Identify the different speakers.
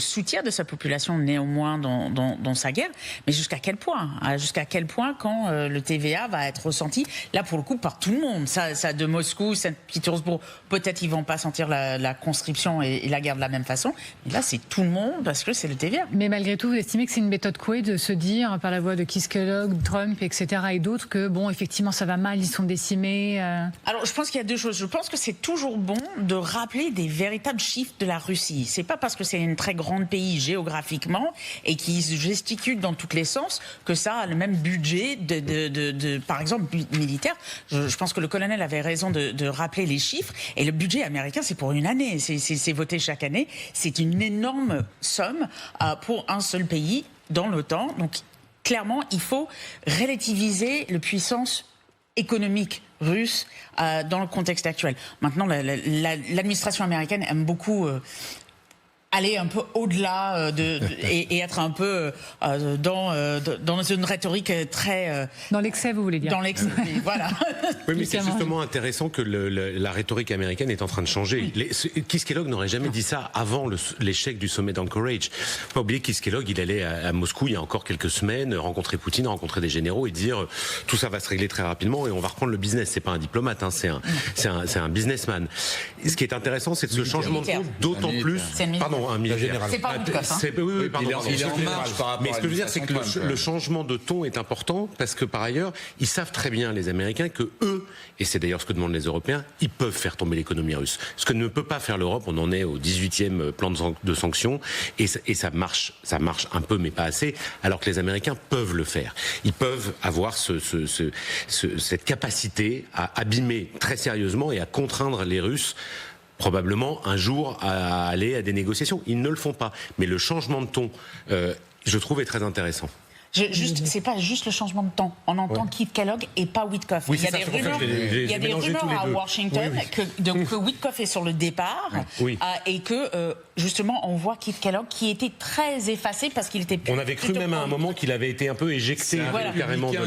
Speaker 1: soutien de sa population néanmoins dans sa guerre, mais jusqu'à quel point quand le TVA va être ressenti, là pour le coup par tout le monde, ça de Moscou, Saint-Pétersbourg, peut-être ils vont pas sentir la conscription et la guerre de la même façon, mais là c'est tout le monde parce que c'est le TVA.
Speaker 2: Mais malgré tout, vous estimez que c'est une méthode couée de se dire par la voix de Keith Kellogg, Trump, etc. et d'autres que bon effectivement ça va mal, ils sont décimés.
Speaker 1: Alors je pense qu'il y a deux choses. Je pense que c'est toujours bon de rappeler des véritables chiffres de la Russie. C'est pas parce que c'est une très grande pays géographiquement et qui gesticule dans tous les sens que ça a le même budget par exemple militaire. Je pense que le colonel avait raison de rappeler les chiffres, et le budget américain c'est pour une année, c'est voté chaque année, c'est une énorme somme pour un seul pays dans l'OTAN. Donc clairement il faut relativiser la puissance économique russe dans le contexte actuel. Maintenant l'administration américaine aime beaucoup aller un peu au-delà et être un peu dans une rhétorique très...
Speaker 2: dans l'excès, vous voulez dire.
Speaker 1: Dans l'excès, voilà.
Speaker 3: Oui, mais c'est justement intéressant que la rhétorique américaine est en train de changer. Keith Kellogg n'aurait jamais dit ça avant l'échec du sommet d'Anchorage. Faut pas oublier que Keith Kellogg, il allait à Moscou il y a encore quelques semaines, rencontrer Poutine, rencontrer des généraux et dire tout ça va se régler très rapidement et on va reprendre le business. C'est pas un diplomate, hein, c'est un businessman. Et ce qui est intéressant, c'est ce changement de ton, d'autant plus... Pardon, un militaire.
Speaker 1: C'est pas Woodcock, hein.
Speaker 3: Oui, pardon.
Speaker 4: Il est en marche par rapport.
Speaker 3: Mais ce que je veux dire, c'est que le changement de ton est important parce que par ailleurs, ils savent très bien, les Américains, que eux, et c'est d'ailleurs ce que demandent les Européens, ils peuvent faire tomber l'économie russe. Ce que ne peut pas faire l'Europe, on en est au 18e plan de sanctions, et ça marche un peu, mais pas assez, alors que les Américains peuvent le faire. Ils peuvent avoir cette capacité à abîmer très sérieusement et à contraindre les Russes probablement un jour à aller à des négociations. Ils ne le font pas. Mais le changement de ton, je trouve, est très intéressin.
Speaker 1: C'est pas juste le changement de temps. On entend Keith Kellogg et pas Witkoff.
Speaker 3: Oui,
Speaker 1: il y a des rumeurs à Washington que Witkoff est sur le départ et que justement on voit Keith Kellogg qui était très effacé parce qu'il était...
Speaker 3: On avait cru même à un moment qu'il avait été un peu éjecté carrément de